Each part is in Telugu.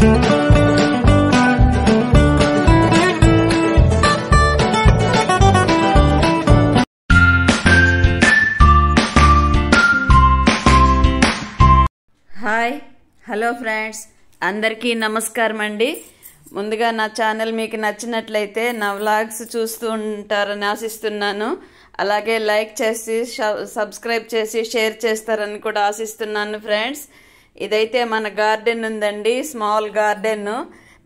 హాయ్ హలో ఫ్రెండ్స్, అందరికీ నమస్కారం అండి. ముందుగా నా ఛానల్ మీకు నచ్చినట్లయితే నా వ్లాగ్స్ చూస్తూ ఉంటారని ఆశిస్తున్నాను. అలాగే లైక్ చేసి సబ్స్క్రైబ్ చేసి షేర్ చేస్తారని కూడా ఆశిస్తున్నాను ఫ్రెండ్స్. ఇదైతే మన గార్డెన్ ఉందండి, స్మాల్ గార్డెన్.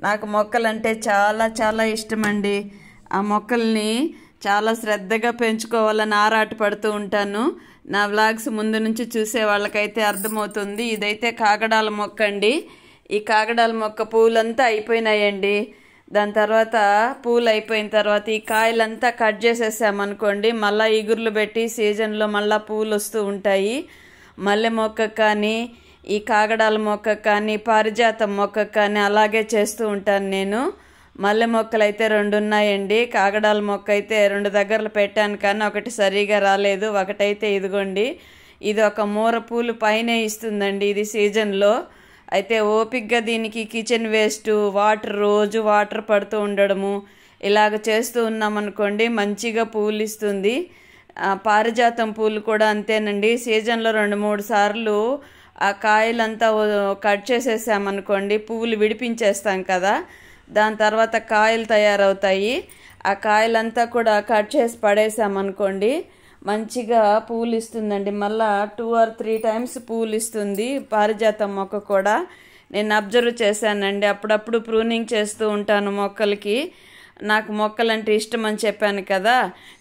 నాకు మొక్కలంటే చాలా చాలా ఇష్టం అండి. ఆ మొక్కల్ని చాలా శ్రద్ధగా పెంచుకోవాలని ఆరాటపడుతూ ఉంటాను. నా వ్లాగ్స్ ముందు నుంచి చూసే వాళ్ళకైతే అర్థమవుతుంది. ఇదైతే కాగడాల మొక్క అండి. ఈ కాగడాల మొక్క పూలంతా అయిపోయినాయండి. దాని తర్వాత పూలు అయిపోయిన తర్వాత ఈ కాయలంతా కట్ చేసేసామనుకోండి, మళ్ళీ ఇగుర్లు పెట్టి సీజన్లో మళ్ళీ పూలు వస్తూ ఉంటాయి. మల్లె మొక్క కానీ, ఈ కాగడాల మొక్క కానీ, పారిజాతం మొక్క కానీ అలాగే చేస్తూ ఉంటాను నేను. మల్లె మొక్కలు అయితే 2 ఉన్నాయండి. కాగడాల మొక్క అయితే 2 దగ్గరలు పెట్టాను, కానీ ఒకటి సరిగా రాలేదు. ఒకటైతే ఇదిగోండి, ఇది ఒక మూర పూలు పైనే ఇస్తుందండి ఇది సీజన్లో. అయితే ఓపిక్గా దీనికి కిచెన్ వేస్ట్, రోజు వాటర్ పడుతూ ఉండడము ఇలాగ చేస్తూ ఉన్నామనుకోండి, మంచిగా పూలు ఇస్తుంది. పారిజాతం పూలు కూడా అంతేనండి. సీజన్లో 2-3 సార్లు ఆ కాయలంతా కట్ చేసేసామనుకోండి, పువ్వులు విడిపించేస్తాం కదా, దాని తర్వాత కాయలు తయారవుతాయి. ఆ కాయలంతా కూడా కట్ చేసి పడేసామనుకోండి, మంచిగా పూలు ఇస్తుందండి. మళ్ళా 2 or 3 times పూలు ఇస్తుంది పారిజాతం మొక్క కూడా. నేను అబ్జర్వ్ చేశానండి. అప్పుడప్పుడు ప్రూనింగ్ చేస్తూ ఉంటాను మొక్కలకి. నాకు మొక్కలంటే ఇష్టం అని చెప్పాను కదా.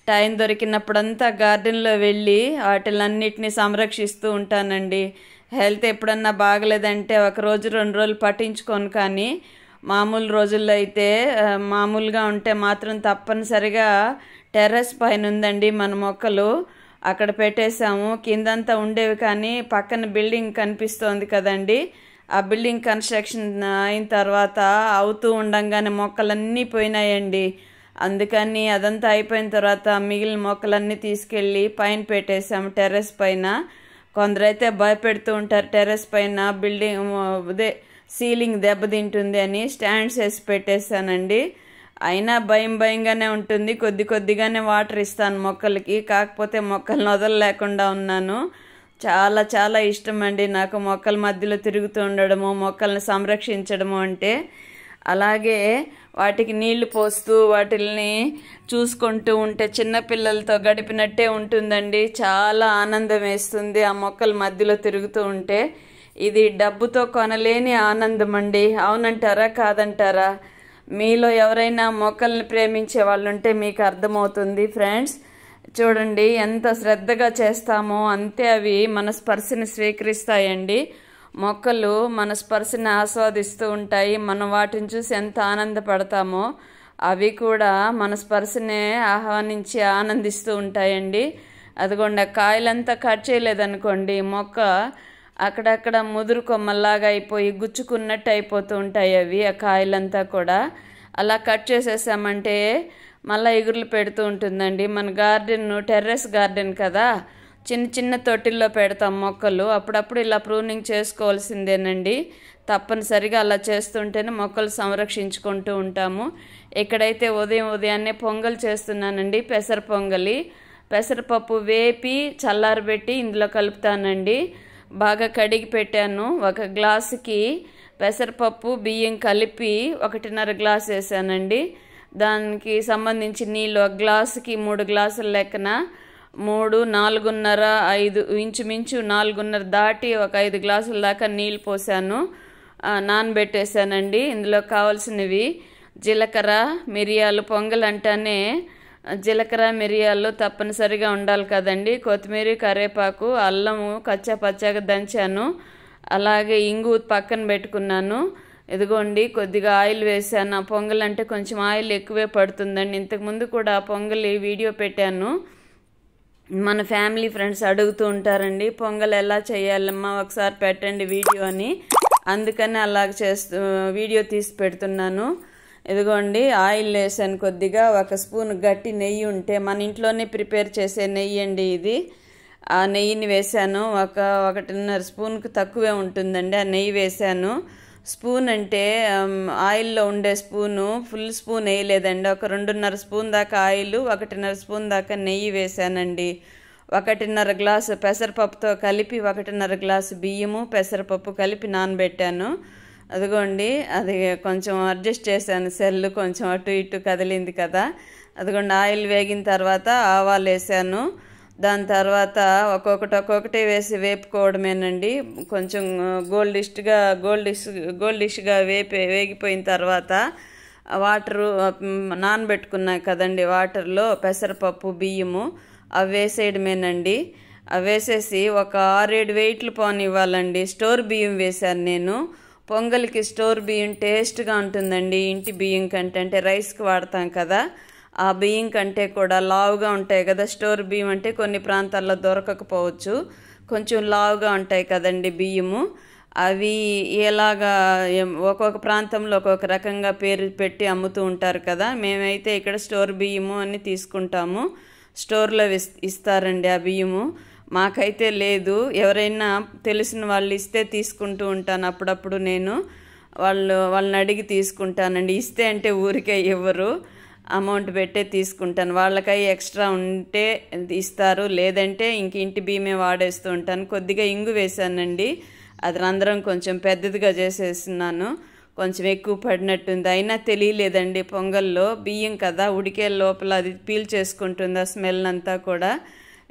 టైం దొరికినప్పుడంతా గార్డెన్లో వెళ్ళి వాటిలన్నిటిని సంరక్షిస్తూ ఉంటానండి. హెల్త్ ఎప్పుడన్నా బాగలేదంటే 1 రోజు 2 రోజులు పట్టించుకోను, కానీ మామూలు రోజుల్లో అయితే మామూలుగా ఉంటే మాత్రం తప్పనిసరిగా టెర్రస్ పైన ఉందండి మన మొక్కలు, అక్కడ పెట్టేశాము. కిందంతా ఉండేవి, కానీ పక్కన బిల్డింగ్ కనిపిస్తోంది కదండి, ఆ బిల్డింగ్ కన్స్ట్రక్షన్ అయిన తర్వాత అవుతూ ఉండంగానే మొక్కలన్నీ పోయినాయండి. అందుకని అదంతా అయిపోయిన తర్వాత మిగిలిన మొక్కలన్నీ తీసుకెళ్ళి పైన పెట్టేశాము, టెర్రస్ పైన. కొందరైతే భయపెడుతూ ఉంటారు, టెర్రస్ పైన బిల్డింగ్ సీలింగ్ దెబ్బతింటుంది అని స్టాండ్స్ వేసి పెట్టేశానండి. అయినా భయంగానే ఉంటుంది. కొద్దిగానే వాటర్ ఇస్తాను మొక్కలకి, కాకపోతే మొక్కలను వదలలేకుండా ఉన్నాను. చాలా చాలా ఇష్టం అండి నాకు మొక్కల మధ్యలో తిరుగుతూ ఉండడము, మొక్కల్ని సంరక్షించడము అంటే. అలాగే వాటికి నీళ్లు పోస్తూ వాటిల్ని చూసుకుంటూ ఉంటే చిన్నపిల్లలతో గడిపినట్టే ఉంటుందండి. చాలా ఆనందం వేస్తుంది ఆ మొక్కల మధ్యలో తిరుగుతూ ఉంటే. ఇది డబ్బుతో కొనలేని ఆనందం అండి. అవునంటారా కాదంటారా? మీలో ఎవరైనా మొక్కల్ని ప్రేమించే వాళ్ళు ఉంటే మీకు అర్థమవుతుంది ఫ్రెండ్స్. చూడండి, ఎంత శ్రద్ధగా చేస్తామో అంతే అవి మన స్పర్శని స్వీకరిస్తాయండి. మొక్కలు మన స్పర్శని ఆస్వాదిస్తూ ఉంటాయి. మనం వాటిని చూసి ఎంత ఆనందపడతామో అవి కూడా మన స్పర్శనే ఆహ్వానించి ఆనందిస్తూ ఉంటాయండి. అదిగోండి, కాయలంతా కట్ చేయలేదనుకోండి, మొక్క అక్కడక్కడ ముదురు కొమ్మల్లాగా అయిపోయి గుచ్చుకున్నట్టు అయిపోతూ ఉంటాయి అవి, ఆ కాయలంతా కూడా. అలా కట్ చేసేసామంటే మళ్ళీ ఎగురులు పెడుతూ ఉంటుందండి. మన గార్డెన్ టెర్రస్ గార్డెన్ కదా, చిన్న తొట్టిల్లో పెడతాం మొక్కలు. అప్పుడప్పుడు ఇలా ప్రూనింగ్ చేసుకోవాల్సిందేనండి. తప్పనిసరిగా అలా చేస్తుంటేనే మొక్కలు సంరక్షించుకుంటూ ఉంటాము. ఇక్కడైతే ఉదయాన్నే పొంగల్ చేస్తున్నానండి, పెసర పొంగలి. పెసరపప్పు వేపి చల్లారబెట్టి ఇందులో కలుపుతానండి. బాగా కడిగి పెట్టాను. 1 గ్లాసుకి పెసరపప్పు బియ్యం కలిపి 1.5 గ్లాస్ వేసానండి. దానికి సంబంధించి నీళ్ళు 1 గ్లాసుకి 3 గ్లాసుల లెక్కన 3, 4.5, 5 ఇంచుమించు 4.5 దాటి ఒక 5 గ్లాసుల దాకా నీళ్ళు పోసాను, నానబెట్టేశానండి. ఇందులో కావాల్సినవి జీలకర్ర, మిరియాలు. పొంగల్ అంటేనే జీలకర్ర మిరియాలు తప్పనిసరిగా ఉండాలి కదండి. కొత్తిమీర, కరివేపాకు, అల్లము కచ్చాపచ్చాగా దంచాను. అలాగే ఇంగు పక్కన పెట్టుకున్నాను. ఇదిగోండి, కొద్దిగా ఆయిల్ వేసాను. పొంగల్ అంటే కొంచెం ఆయిల్ ఎక్కువే పడుతుందండి. ఇంతకుముందు కూడా పొంగలి వీడియో పెట్టాను. మన ఫ్యామిలీ ఫ్రెండ్స్ అడుగుతూ ఉంటారండి, పొంగల్ ఎలా చేయాలమ్మా ఒకసారి పెట్టండి వీడియో అని. అందుకని అలాగ వీడియో తీసి పెడుతున్నాను. ఇదిగోండి, ఆయిల్ వేసాను కొద్దిగా. 1 స్పూన్ గట్టి నెయ్యి ఉంటే మన ఇంట్లోనే ప్రిపేర్ చేసే నెయ్యి అండి ఇది. ఆ నెయ్యిని వేసాను. 1.5 స్పూన్కి తక్కువే ఉంటుందండి. ఆ నెయ్యి వేసాను. స్పూన్ అంటే ఆయిల్లో ఉండే స్పూను ఫుల్ స్పూన్ వేయలేదండి. ఒక 2.5 స్పూన్ దాకా ఆయిల్, 1.5 స్పూన్ దాకా నెయ్యి వేసానండి. 1.5 గ్లాసు పెసరపప్పుతో కలిపి 1.5 గ్లాసు బియ్యము పెసరపప్పు కలిపి నానబెట్టాను. అదిగోండి, అది కొంచెం అడ్జస్ట్ చేశాను, సెల్ కొంచెం అటు ఇటు కదిలింది కదా. అదిగోండి, ఆయిల్ వేగిన తర్వాత ఆవాలు వేసాను. దాని తర్వాత ఒక్కొక్కటి వేసి వేపుకోవడమేనండి. కొంచెం గోల్డిష్గా వేగిపోయిన తర్వాత వాటరు నానబెట్టుకున్నాయి కదండి, వాటర్లో పెసరపప్పు బియ్యము అవి వేసేయడమేనండి. అవి వేసేసి ఒక 6-7 వెయిట్లు పోనివ్వాలండి. స్టోర్ బియ్యం వేశాను నేను. పొంగల్కి స్టోర్ బియ్యం టేస్ట్గా ఉంటుందండి, ఇంటి బియ్యం కంటే. అంటే రైస్కి వాడతాం కదా, ఆ బియ్యం కంటే కూడా లావుగా ఉంటాయి కదా. స్టోర్ బియ్యం అంటే కొన్ని ప్రాంతాల్లో దొరకకపోవచ్చు, కొంచెం లావుగా ఉంటాయి కదండి బియ్యము. అవి ఎలాగా ఒక్కొక్క ప్రాంతంలో ఒక్కొక్క రకంగా పేరు పెట్టి అమ్ముతూ ఉంటారు కదా. మేమైతే ఇక్కడ స్టోర్ బియ్యము అని తీసుకుంటాము. స్టోర్లో ఇస్తారండి ఆ బియ్యము. మాకైతే లేదు, ఎవరైనా తెలిసిన వాళ్ళు ఇస్తే తీసుకుంటూ ఉంటాను అప్పుడప్పుడు. నేను వాళ్ళని అడిగి తీసుకుంటానండి. ఇస్తే అంటే ఊరికే ఇవ్వరు, అమౌంట్ పెట్టే తీసుకుంటాను. వాళ్ళకై ఎక్స్ట్రా ఉంటే ఇస్తారు, లేదంటే ఇంటి బియ్యమే వాడేస్తూ ఉంటాను. కొద్దిగా ఇంగు వేసానండి, అది రంధ్రం కొంచెం పెద్దదిగా చేసేస్తున్నాను, కొంచెం ఎక్కువ పడినట్టుంది. అయినా తెలియలేదండి, పొంగల్లో బియ్యం కదా ఉడికే లోపల అది పీల్ చేసుకుంటుంది ఆ స్మెల్ అంతా కూడా.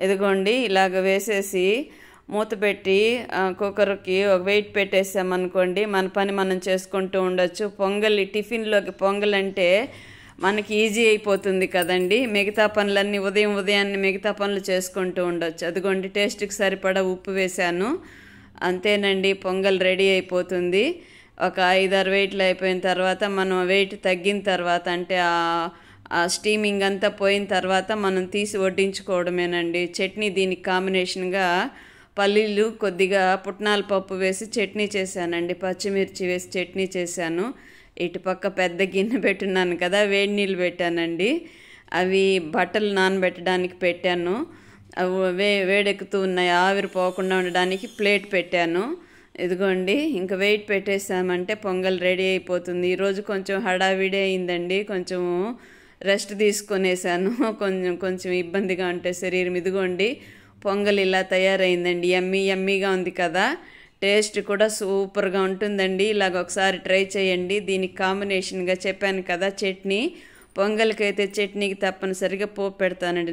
ఇదిగోండి, ఇలాగ వేసేసి మూత పెట్టి కుక్కర్కి ఒక వెయిట్ పెట్టేసామనుకోండి, మన పని మనం చేసుకుంటూ ఉండొచ్చు. టిఫిన్లోకి పొంగల్ అంటే మనకి ఈజీ అయిపోతుంది కదండి. మిగతా పనులన్నీ ఉదయాన్నే మిగతా పనులు చేసుకుంటూ ఉండొచ్చు. అదిగోండి, టేస్ట్కి సరిపడా ఉప్పు వేశాను, అంతేనండి. పొంగల్ రెడీ అయిపోతుంది. ఒక 5-6 వెయిట్లు అయిపోయిన తర్వాత మనం వెయిట్ తగ్గిన తర్వాత, అంటే ఆ స్టీమింగ్ అంతా పోయిన తర్వాత మనం తీసి వడ్డించుకోవడమేనండి. చట్నీ దీనికి కాంబినేషన్గా పల్లీలు, కొద్దిగా పుట్నాల పప్పు వేసి చట్నీ చేశానండి. పచ్చిమిర్చి వేసి చట్నీ చేశాను. ఇటుపక్క పెద్ద గిన్నె పెట్టున్నాను కదా, వేడి నీళ్ళు పెట్టానండి. అవి బట్టలు నానబెట్టడానికి పెట్టాను. అవి వేడెక్కుతూ ఉన్నాయి, ఆవిరి పోకుండా ఉండడానికి ప్లేట్ పెట్టాను. ఇదిగోండి, ఇంకా వెయిట్ పెట్టేసామంటే పొంగల్ రెడీ అయిపోతుంది. ఈరోజు కొంచెం హడావిడి అయిందండి, కొంచెం రెస్ట్ తీసుకొనేసాను. కొంచెం ఇబ్బందిగా ఉంటే శరీరం. ఇదిగోండి, పొంగల్ ఇలా తయారైందండి. యమ్మీగా ఉంది కదా, టేస్ట్ కూడా సూపర్గా ఉంటుందండి. ఇలాగ ఒకసారి ట్రై చేయండి. దీనికి కాంబినేషన్గా చెప్పాను కదా చట్నీ, పొంగల్కి అయితే చట్నీకి తప్పనిసరిగా పోపు పెడతానండి.